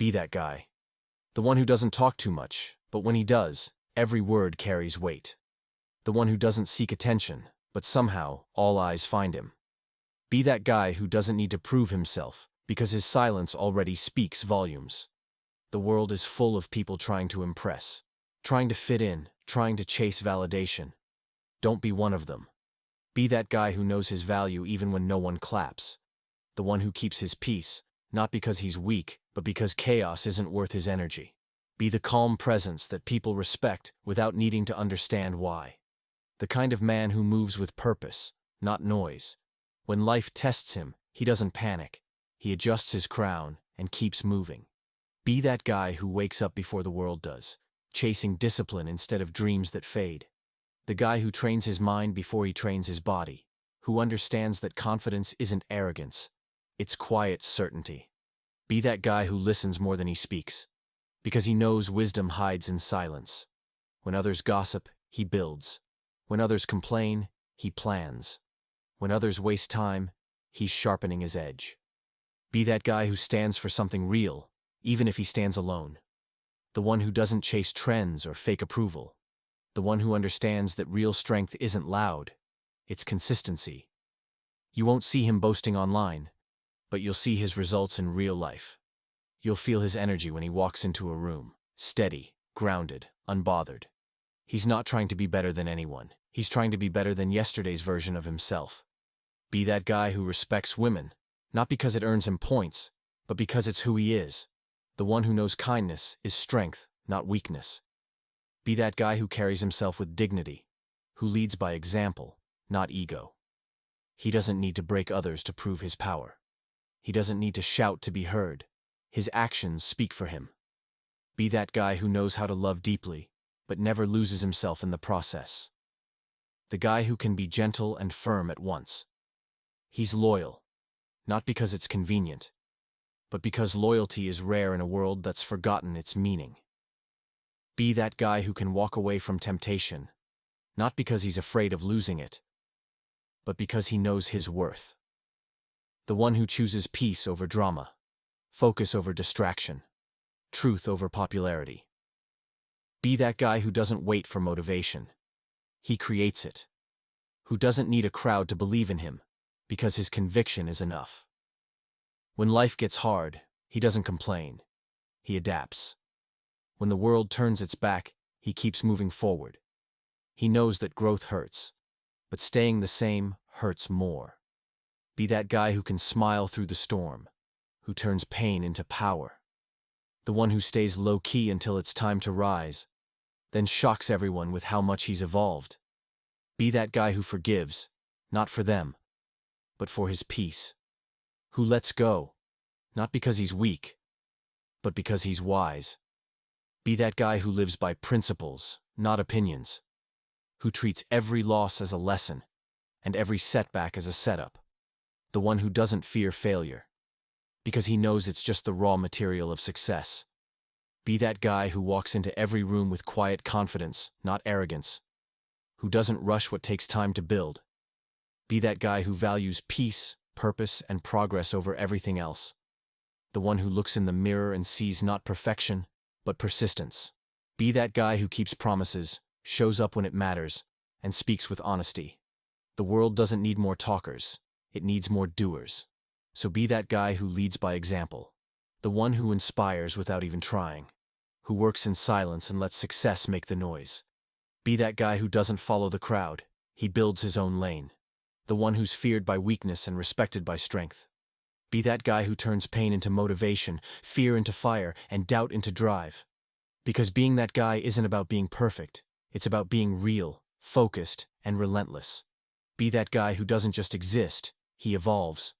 Be that guy. The one who doesn't talk too much, but when he does, every word carries weight. The one who doesn't seek attention, but somehow all eyes find him. Be that guy who doesn't need to prove himself, because his silence already speaks volumes. The world is full of people trying to impress, trying to fit in, trying to chase validation. Don't be one of them. Be that guy who knows his value even when no one claps. The one who keeps his peace, not because he's weak, but because chaos isn't worth his energy. Be the calm presence that people respect without needing to understand why. The kind of man who moves with purpose, not noise. When life tests him, he doesn't panic. He adjusts his crown and keeps moving. Be that guy who wakes up before the world does, chasing discipline instead of dreams that fade. The guy who trains his mind before he trains his body, who understands that confidence isn't arrogance, it's quiet certainty. Be that guy who listens more than he speaks, because he knows wisdom hides in silence. When others gossip, he builds. When others complain, he plans. When others waste time, he's sharpening his edge. Be that guy who stands for something real, even if he stands alone. The one who doesn't chase trends or fake approval. The one who understands that real strength isn't loud, it's consistency. You won't see him boasting online, but you'll see his results in real life. You'll feel his energy when he walks into a room, steady, grounded, unbothered. He's not trying to be better than anyone. He's trying to be better than yesterday's version of himself. Be that guy who respects women, not because it earns him points, but because it's who he is. The one who knows kindness is strength, not weakness. Be that guy who carries himself with dignity, who leads by example, not ego. He doesn't need to break others to prove his power. He doesn't need to shout to be heard. His actions speak for him. Be that guy who knows how to love deeply, but never loses himself in the process. The guy who can be gentle and firm at once. He's loyal, not because it's convenient, but because loyalty is rare in a world that's forgotten its meaning. Be that guy who can walk away from temptation, not because he's afraid of losing it, but because he knows his worth. The one who chooses peace over drama, focus over distraction, truth over popularity. Be that guy who doesn't wait for motivation. He creates it. Who doesn't need a crowd to believe in him, because his conviction is enough. When life gets hard, he doesn't complain. He adapts. When the world turns its back, he keeps moving forward. He knows that growth hurts, but staying the same hurts more. Be that guy who can smile through the storm, who turns pain into power. The one who stays low-key until it's time to rise, then shocks everyone with how much he's evolved. Be that guy who forgives, not for them, but for his peace. Who lets go, not because he's weak, but because he's wise. Be that guy who lives by principles, not opinions. Who treats every loss as a lesson, and every setback as a setup. The one who doesn't fear failure, because he knows it's just the raw material of success. Be that guy who walks into every room with quiet confidence, not arrogance. Who doesn't rush what takes time to build. Be that guy who values peace, purpose, and progress over everything else. The one who looks in the mirror and sees not perfection, but persistence. Be that guy who keeps promises, shows up when it matters, and speaks with honesty. The world doesn't need more talkers, it needs more doers. So be that guy who leads by example. The one who inspires without even trying. Who works in silence and lets success make the noise. Be that guy who doesn't follow the crowd, he builds his own lane. The one who's feared by weakness and respected by strength. Be that guy who turns pain into motivation, fear into fire, and doubt into drive. Because being that guy isn't about being perfect, it's about being real, focused, and relentless. Be that guy who doesn't just exist, he evolves.